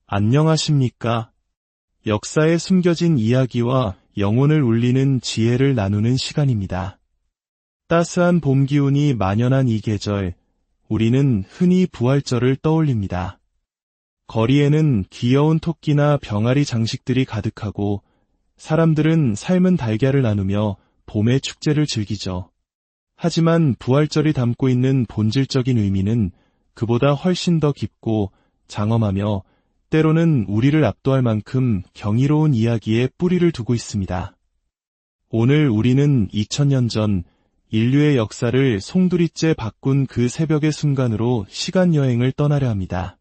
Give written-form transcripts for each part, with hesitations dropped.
안녕하십니까? 역사에 숨겨진 이야기와 영혼을 울리는 지혜를 나누는 시간입니다. 따스한 봄 기운이 만연한 이 계절, 우리는 흔히 부활절을 떠올립니다. 거리에는 귀여운 토끼나 병아리 장식들이 가득하고 사람들은 삶은 달걀을 나누며 봄의 축제를 즐기죠. 하지만 부활절이 담고 있는 본질적인 의미는 그보다 훨씬 더 깊고 장엄하며 때로는 우리를 압도할 만큼 경이로운 이야기에 뿌리를 두고 있습니다. 오늘 우리는 2000년 전 인류의 역사를 송두리째 바꾼 그 새벽의 순간으로 시간여행을 떠나려 합니다.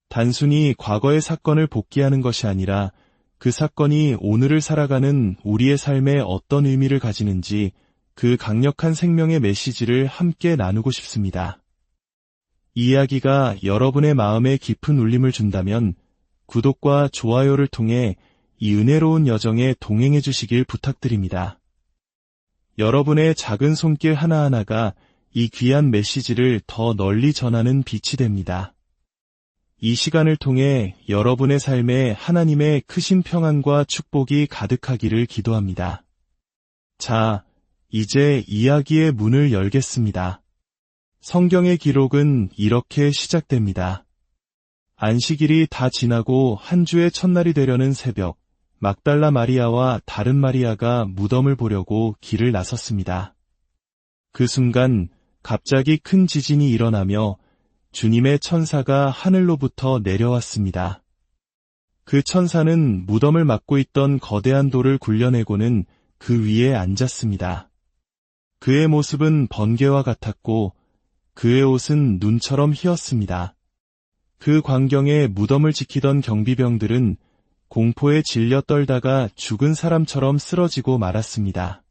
단순히 과거의 사건을 복기하는 것이 아니라 그 사건이 오늘을 살아가는 우리의 삶에 어떤 의미를 가지는지 그 강력한 생명의 메시지를 함께 나누고 싶습니다. 이 이야기가 여러분의 마음에 깊은 울림을 준다면 구독과 좋아요를 통해 이 은혜로운 여정에 동행해 주시길 부탁드립니다. 여러분의 작은 손길 하나하나가 이 귀한 메시지를 더 널리 전하는 빛이 됩니다. 이 시간을 통해 여러분의 삶에 하나님의 크신 평안과 축복이 가득하기를 기도합니다. 자, 이제 이야기의 문을 열겠습니다. 성경의 기록은 이렇게 시작됩니다. 안식일이 다 지나고 한 주의 첫날이 되려는 새벽, 막달라 마리아와 다른 마리아가 무덤을 보려고 길을 나섰습니다. 그 순간 갑자기 큰 지진이 일어나며 주님의 천사가 하늘로부터 내려왔습니다. 그 천사는 무덤을 막고 있던 거대한 돌을 굴려내고는 그 위에 앉았습니다. 그의 모습은 번개와 같았고 그의 옷은 눈처럼 희었습니다. 그 광경에 무덤을 지키던 경비병들은 공포에 질려 떨다가 죽은 사람처럼 쓰러지고 말았습니다.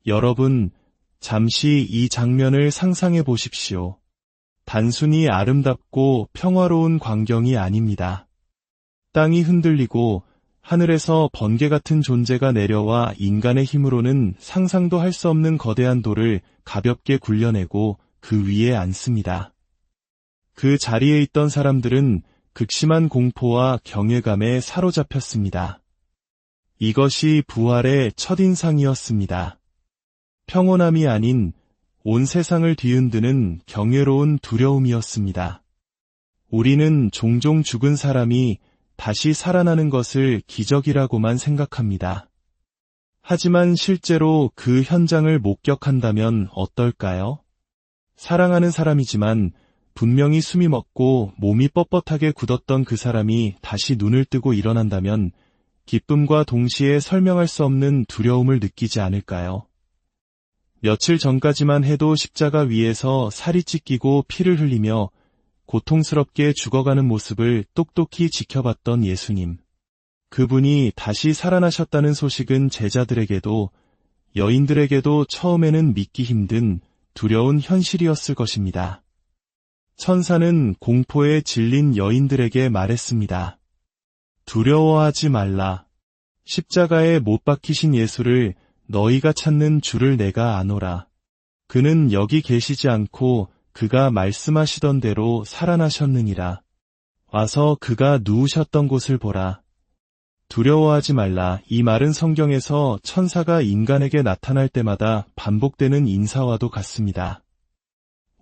여러분, 잠시 이 장면을 상상해 보십시오. 단순히 아름답고 평화로운 광경이 아닙니다. 땅이 흔들리고 하늘에서 번개 같은 존재가 내려와 인간의 힘으로는 상상도 할 수 없는 거대한 돌을 가볍게 굴려내고 그 위에 앉습니다. 그 자리에 있던 사람들은 극심한 공포와 경외감에 사로잡혔습니다. 이것이 부활의 첫인상이었습니다. 평온함이 아닌 온 세상을 뒤흔드는 경외로운 두려움이었습니다. 우리는 종종 죽은 사람이 다시 살아나는 것을 기적이라고만 생각합니다. 하지만 실제로 그 현장을 목격한다면 어떨까요? 사랑하는 사람이지만 분명히 숨이 멎고 몸이 뻣뻣하게 굳었던 그 사람이 다시 눈을 뜨고 일어난다면 기쁨과 동시에 설명할 수 없는 두려움을 느끼지 않을까요? 며칠 전까지만 해도 십자가 위에서 살이 찢기고 피를 흘리며 고통스럽게 죽어가는 모습을 똑똑히 지켜봤던 예수님. 그분이 다시 살아나셨다는 소식은 제자들에게도 여인들에게도 처음에는 믿기 힘든 두려운 현실이었을 것입니다. 천사는 공포에 질린 여인들에게 말했습니다. 두려워하지 말라. 십자가에 못 박히신 예수를 너희가 찾는 주를 내가 아노라. 그는 여기 계시지 않고 그가 말씀하시던 대로 살아나셨느니라. 와서 그가 누우셨던 곳을 보라. 두려워하지 말라. 이 말은 성경에서 천사가 인간에게 나타날 때마다 반복되는 인사와도 같습니다.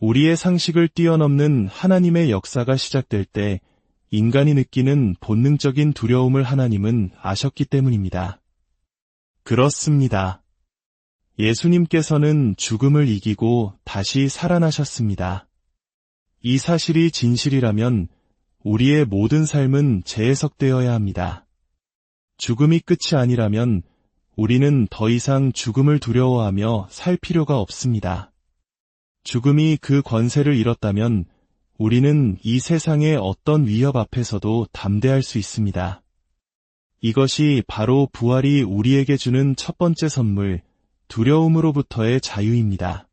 우리의 상식을 뛰어넘는 하나님의 역사가 시작될 때 인간이 느끼는 본능적인 두려움을 하나님은 아셨기 때문입니다. 그렇습니다. 예수님께서는 죽음을 이기고 다시 살아나셨습니다. 이 사실이 진실이라면 우리의 모든 삶은 재해석되어야 합니다. 죽음이 끝이 아니라면 우리는 더 이상 죽음을 두려워하며 살 필요가 없습니다. 죽음이 그 권세를 잃었다면 우리는 이 세상의 어떤 위협 앞에서도 담대할 수 있습니다. 이것이 바로 부활이 우리에게 주는 첫 번째 선물, 두려움으로부터의 자유입니다.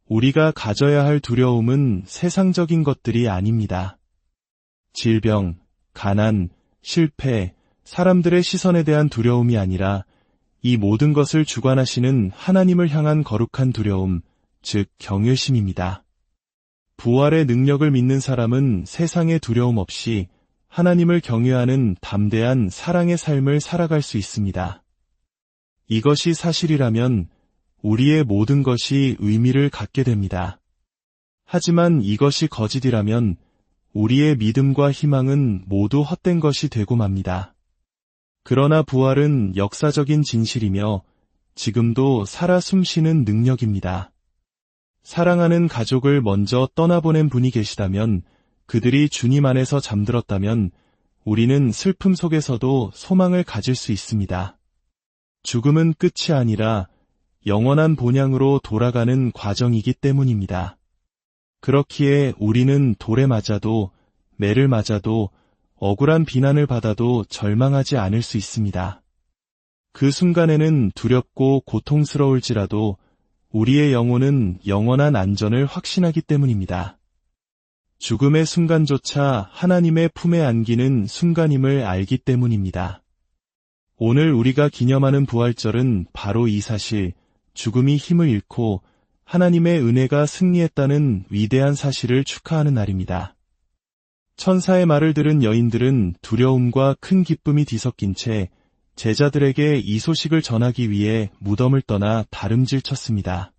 우리가 가져야 할 두려움은 세상적인 것들이 아닙니다. 질병, 가난, 실패, 사람들의 시선에 대한 두려움이 아니라 이 모든 것을 주관하시는 하나님을 향한 거룩한 두려움, 즉 경외심입니다. 부활의 능력을 믿는 사람은 세상의 두려움 없이 하나님을 경외하는 담대한 사랑의 삶을 살아갈 수 있습니다. 이것이 사실이라면 우리의 모든 것이 의미를 갖게 됩니다. 하지만 이것이 거짓이라면 우리의 믿음과 희망은 모두 헛된 것이 되고 맙니다. 그러나 부활은 역사적인 진실이며 지금도 살아 숨쉬는 능력입니다. 사랑하는 가족을 먼저 떠나보낸 분이 계시다면, 그들이 주님 안에서 잠들었다면 우리는 슬픔 속에서도 소망을 가질 수 있습니다. 죽음은 끝이 아니라 영원한 본향으로 돌아가는 과정이기 때문입니다. 그렇기에 우리는 돌에 맞아도, 매를 맞아도, 억울한 비난을 받아도 절망하지 않을 수 있습니다. 그 순간에는 두렵고 고통스러울지라도 우리의 영혼은 영원한 안전을 확신하기 때문입니다. 죽음의 순간조차 하나님의 품에 안기는 순간임을 알기 때문입니다. 오늘 우리가 기념하는 부활절은 바로 이 사실, 죽음이 힘을 잃고 하나님의 은혜가 승리했다는 위대한 사실을 축하하는 날입니다. 천사의 말을 들은 여인들은 두려움과 큰 기쁨이 뒤섞인 채 제자들에게 이 소식을 전하기 위해 무덤을 떠나 다름질 쳤습니다.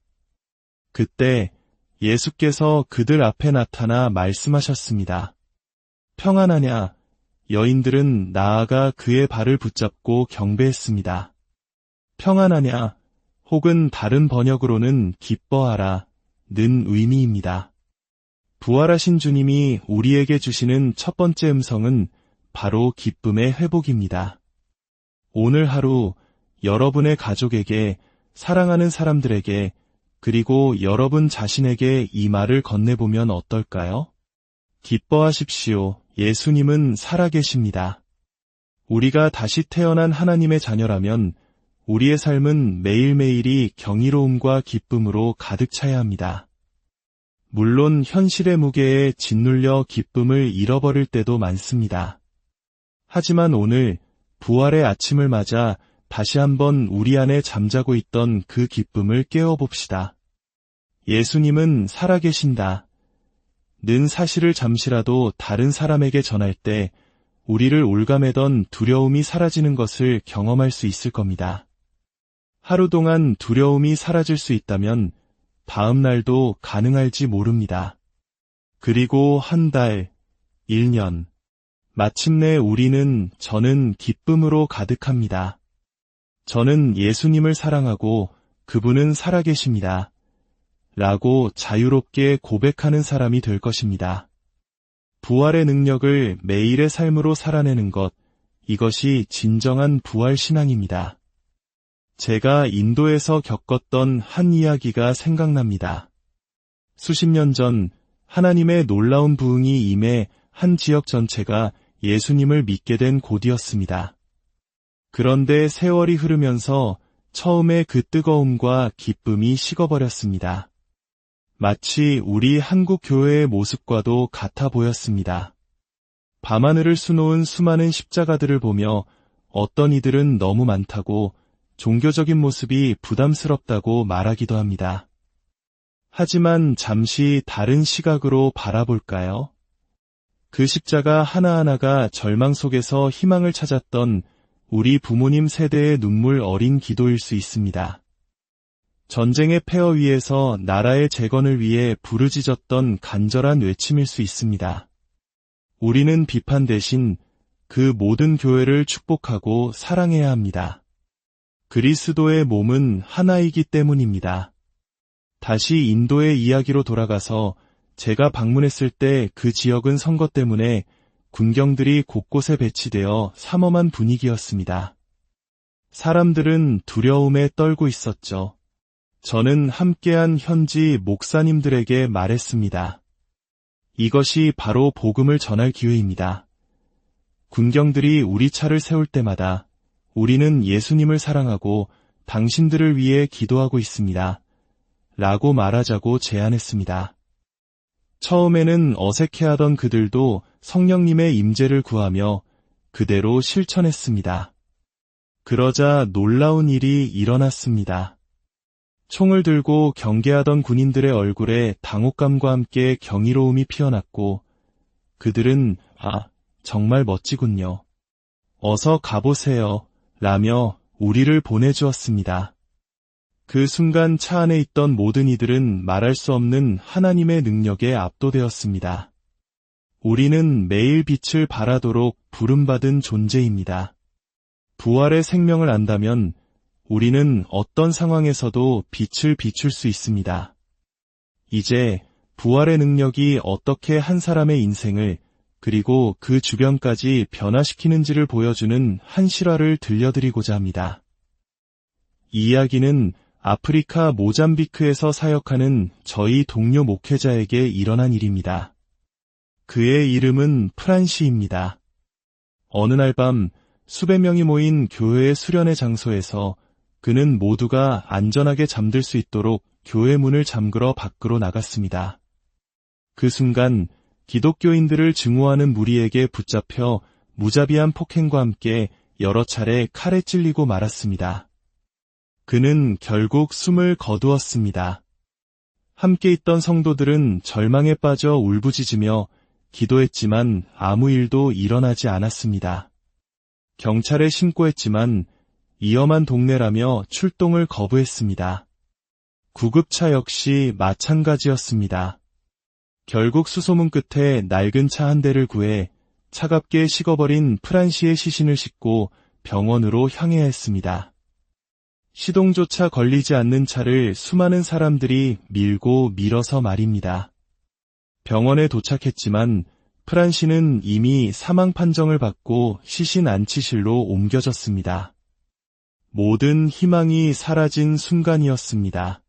그때 예수께서 그들 앞에 나타나 말씀하셨습니다. 평안하냐? 여인들은 나아가 그의 발을 붙잡고 경배했습니다. 평안하냐? 혹은 다른 번역으로는 기뻐하라 는 의미입니다. 부활하신 주님이 우리에게 주시는 첫 번째 음성은 바로 기쁨의 회복입니다. 오늘 하루 여러분의 가족에게, 사랑하는 사람들에게, 그리고 여러분 자신에게 이 말을 건네보면 어떨까요? 기뻐하십시오. 예수님은 살아계십니다. 우리가 다시 태어난 하나님의 자녀라면 우리의 삶은 매일매일이 경이로움과 기쁨으로 가득 차야 합니다. 물론 현실의 무게에 짓눌려 기쁨을 잃어버릴 때도 많습니다. 하지만 오늘 부활의 아침을 맞아 다시 한번 우리 안에 잠자고 있던 그 기쁨을 깨워봅시다. 예수님은 살아계신다 는 사실을 잠시라도 다른 사람에게 전할 때 우리를 올가매던 두려움이 사라지는 것을 경험할 수 있을 겁니다. 하루 동안 두려움이 사라질 수 있다면 다음 날도 가능할지 모릅니다. 그리고 한 달, 1년, 마침내 저는 기쁨으로 가득합니다. 저는 예수님을 사랑하고 그분은 살아계십니다. 라고 자유롭게 고백하는 사람이 될 것입니다. 부활의 능력을 매일의 삶으로 살아내는 것, 이것이 진정한 부활 신앙입니다. 제가 인도에서 겪었던 한 이야기가 생각납니다. 수십 년 전 하나님의 놀라운 부흥이 임해 한 지역 전체가 예수님을 믿게 된 곳이었습니다. 그런데 세월이 흐르면서 처음에 그 뜨거움과 기쁨이 식어버렸습니다. 마치 우리 한국 교회의 모습과도 같아 보였습니다. 밤하늘을 수놓은 수많은 십자가들을 보며 어떤 이들은 너무 많다고, 종교적인 모습이 부담스럽다고 말하기도 합니다. 하지만 잠시 다른 시각으로 바라볼까요? 그 십자가 하나하나가 절망 속에서 희망을 찾았던 우리 부모님 세대의 눈물 어린 기도일 수 있습니다. 전쟁의 폐허 위에서 나라의 재건을 위해 부르짖었던 간절한 외침일 수 있습니다. 우리는 비판 대신 그 모든 교회를 축복하고 사랑해야 합니다. 그리스도의 몸은 하나이기 때문입니다. 다시 인도의 이야기로 돌아가서 제가 방문했을 때 그 지역은 선거 때문에 군경들이 곳곳에 배치되어 삼엄한 분위기였습니다. 사람들은 두려움에 떨고 있었죠. 저는 함께한 현지 목사님들에게 말했습니다. 이것이 바로 복음을 전할 기회입니다. 군경들이 우리 차를 세울 때마다 우리는 예수님을 사랑하고 당신들을 위해 기도하고 있습니다. 라고 말하자고 제안했습니다. 처음에는 어색해하던 그들도 성령님의 임재를 구하며 그대로 실천했습니다. 그러자 놀라운 일이 일어났습니다. 총을 들고 경계하던 군인들의 얼굴에 당혹감과 함께 경이로움이 피어났고 그들은 정말 멋지군요. 어서 가보세요. 라며 우리를 보내주었습니다. 그 순간 차 안에 있던 모든 이들은 말할 수 없는 하나님의 능력에 압도되었습니다. 우리는 매일 빛을 발하도록 부름받은 존재입니다. 부활의 생명을 안다면 우리는 어떤 상황에서도 빛을 비출 수 있습니다. 이제 부활의 능력이 어떻게 한 사람의 인생을 그리고 그 주변까지 변화시키는지를 보여주는 한 실화를 들려드리고자 합니다. 이 이야기는 아프리카 모잠비크에서 사역하는 저희 동료 목회자에게 일어난 일입니다. 그의 이름은 프란시입니다. 어느 날 밤 수백 명이 모인 교회의 수련회 장소에서 그는 모두가 안전하게 잠들 수 있도록 교회 문을 잠그러 밖으로 나갔습니다. 그 순간 기독교인들을 증오하는 무리에게 붙잡혀 무자비한 폭행과 함께 여러 차례 칼에 찔리고 말았습니다. 그는 결국 숨을 거두었습니다. 함께 있던 성도들은 절망에 빠져 울부짖으며 기도했지만 아무 일도 일어나지 않았습니다. 경찰에 신고했지만 위험한 동네라며 출동을 거부했습니다. 구급차 역시 마찬가지였습니다. 결국 수소문 끝에 낡은 차 한 대를 구해 차갑게 식어버린 프란시의 시신을 싣고 병원으로 향해야 했습니다. 시동조차 걸리지 않는 차를 수많은 사람들이 밀고 밀어서 말입니다. 병원에 도착했지만 프란시는 이미 사망 판정을 받고 시신 안치실로 옮겨졌습니다. 모든 희망이 사라진 순간이었습니다.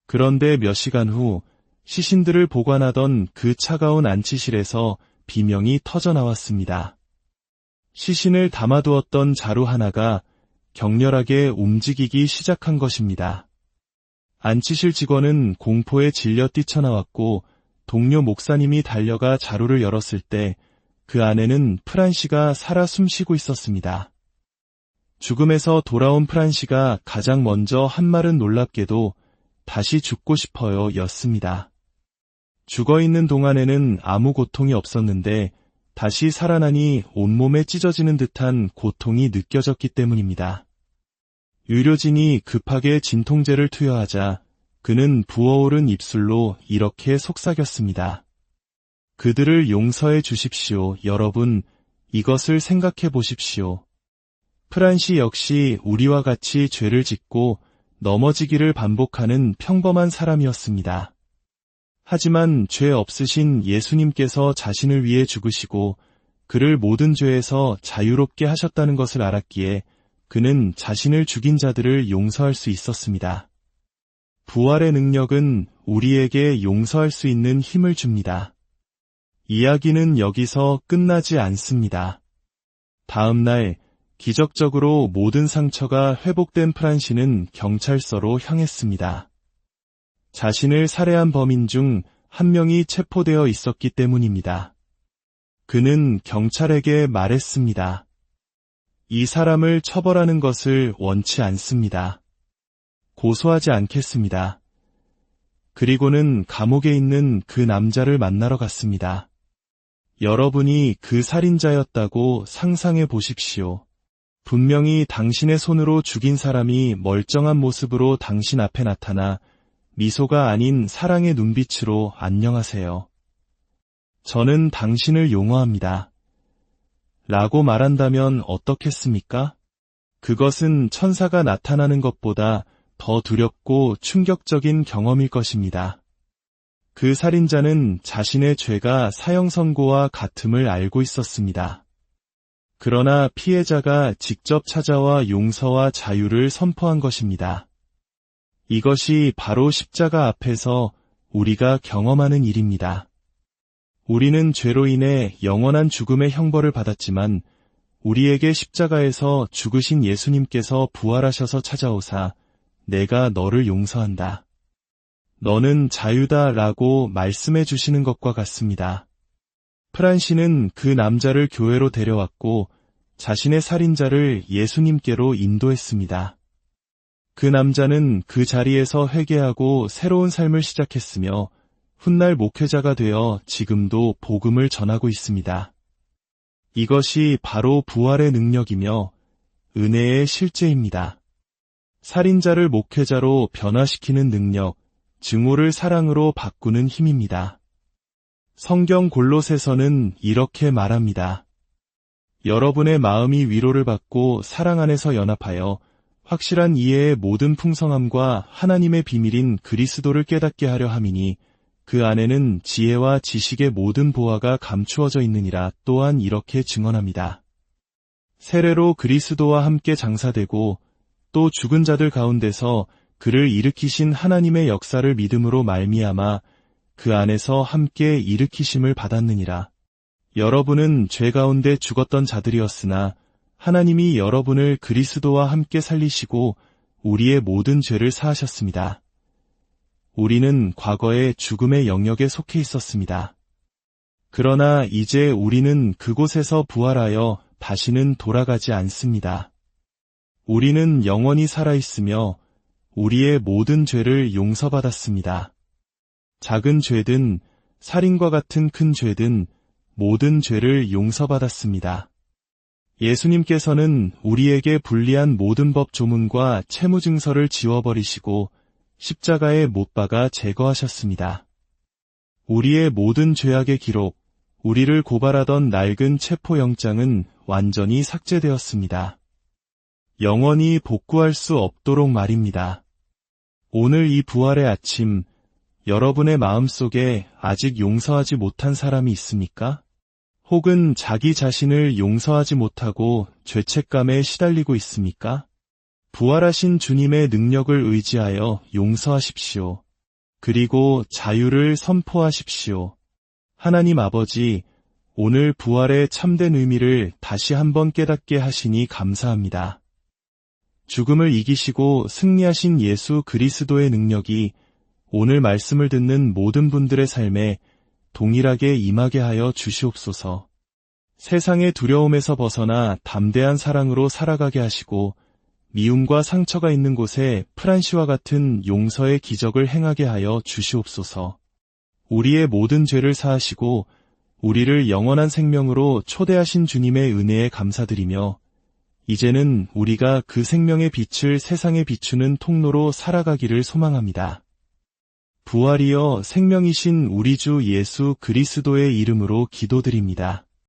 그런데 몇 시간 후 시신들을 보관하던 그 차가운 안치실에서 비명이 터져나왔습니다. 시신을 담아두었던 자루 하나가 격렬하게 움직이기 시작한 것입니다. 안치실 직원은 공포에 질려 뛰쳐나왔고 동료 목사님이 달려가 자루를 열었을 때 그 안에는 프란시가 살아 숨쉬고 있었습니다. 죽음에서 돌아온 프란시가 가장 먼저 한 말은 놀랍게도 다시 죽고 싶어요 였습니다. 죽어있는 동안에는 아무 고통이 없었는데 다시 살아나니 온몸에 찢어지는 듯한 고통이 느껴졌기 때문입니다. 의료진이 급하게 진통제를 투여하자 그는 부어오른 입술로 이렇게 속삭였습니다. 그들을 용서해 주십시오. 여러분, 이것을 생각해 보십시오. 프란시 역시 우리와 같이 죄를 짓고 넘어지기를 반복하는 평범한 사람이었습니다. 하지만 죄 없으신 예수님께서 자신을 위해 죽으시고 그를 모든 죄에서 자유롭게 하셨다는 것을 알았기에 그는 자신을 죽인 자들을 용서할 수 있었습니다. 부활의 능력은 우리에게 용서할 수 있는 힘을 줍니다. 이야기는 여기서 끝나지 않습니다. 다음 날 기적적으로 모든 상처가 회복된 프란시는 경찰서로 향했습니다. 자신을 살해한 범인 중 한 명이 체포되어 있었기 때문입니다. 그는 경찰에게 말했습니다. 이 사람을 처벌하는 것을 원치 않습니다. 고소하지 않겠습니다. 그리고는 감옥에 있는 그 남자를 만나러 갔습니다. 여러분이 그 살인자였다고 상상해 보십시오. 분명히 당신의 손으로 죽인 사람이 멀쩡한 모습으로 당신 앞에 나타나 미소가 아닌 사랑의 눈빛으로 안녕하세요. 저는 당신을 용어합니다. 라고 말한다면 어떻겠습니까? 그것은 천사가 나타나는 것보다 더 두렵고 충격적인 경험일 것입니다. 그 살인자는 자신의 죄가 사형 선고와 같음을 알고 있었습니다. 그러나 피해자가 직접 찾아와 용서와 자유를 선포한 것입니다. 이것이 바로 십자가 앞에서 우리가 경험하는 일입니다. 우리는 죄로 인해 영원한 죽음의 형벌을 받았지만 우리에게 십자가에서 죽으신 예수님께서 부활하셔서 찾아오사 내가 너를 용서한다. 너는 자유다 라고 말씀해 주시는 것과 같습니다. 프란시는 그 남자를 교회로 데려왔고 자신의 살인자를 예수님께로 인도했습니다. 그 남자는 그 자리에서 회개하고 새로운 삶을 시작했으며 훗날 목회자가 되어 지금도 복음을 전하고 있습니다. 이것이 바로 부활의 능력이며 은혜의 실제입니다. 살인자를 목회자로 변화시키는 능력, 증오를 사랑으로 바꾸는 힘입니다. 성경 골로새서는 이렇게 말합니다. 여러분의 마음이 위로를 받고 사랑 안에서 연합하여 확실한 이해의 모든 풍성함과 하나님의 비밀인 그리스도를 깨닫게 하려 함이니 그 안에는 지혜와 지식의 모든 보화가 감추어져 있느니라. 또한 이렇게 증언합니다. 세례로 그리스도와 함께 장사되고 또 죽은 자들 가운데서 그를 일으키신 하나님의 역사를 믿음으로 말미암아 그 안에서 함께 일으키심을 받았느니라. 여러분은 죄 가운데 죽었던 자들이었으나 하나님이 여러분을 그리스도와 함께 살리시고 우리의 모든 죄를 사하셨습니다. 우리는 과거에 죽음의 영역에 속해 있었습니다. 그러나 이제 우리는 그곳에서 부활하여 다시는 돌아가지 않습니다. 우리는 영원히 살아있으며 우리의 모든 죄를 용서받았습니다. 작은 죄든 살인과 같은 큰 죄든 모든 죄를 용서받았습니다. 예수님께서는 우리에게 불리한 모든 법 조문과 채무증서를 지워버리시고 십자가에 못 박아 제거하셨습니다. 우리의 모든 죄악의 기록, 우리를 고발하던 낡은 체포영장은 완전히 삭제되었습니다. 영원히 복구할 수 없도록 말입니다. 오늘 이 부활의 아침, 여러분의 마음속에 아직 용서하지 못한 사람이 있습니까? 혹은 자기 자신을 용서하지 못하고 죄책감에 시달리고 있습니까? 부활하신 주님의 능력을 의지하여 용서하십시오. 그리고 자유를 선포하십시오. 하나님 아버지, 오늘 부활의 참된 의미를 다시 한번 깨닫게 하시니 감사합니다. 죽음을 이기시고 승리하신 예수 그리스도의 능력이 오늘 말씀을 듣는 모든 분들의 삶에 동일하게 임하게 하여 주시옵소서. 세상의 두려움에서 벗어나 담대한 사랑으로 살아가게 하시고 미움과 상처가 있는 곳에 프란시와 같은 용서의 기적을 행하게 하여 주시옵소서. 우리의 모든 죄를 사하시고 우리를 영원한 생명으로 초대하신 주님의 은혜에 감사드리며 이제는 우리가 그 생명의 빛을 세상에 비추는 통로로 살아가기를 소망합니다. 부활이여 생명이신 우리 주 예수 그리스도의 이름으로 기도드립니다.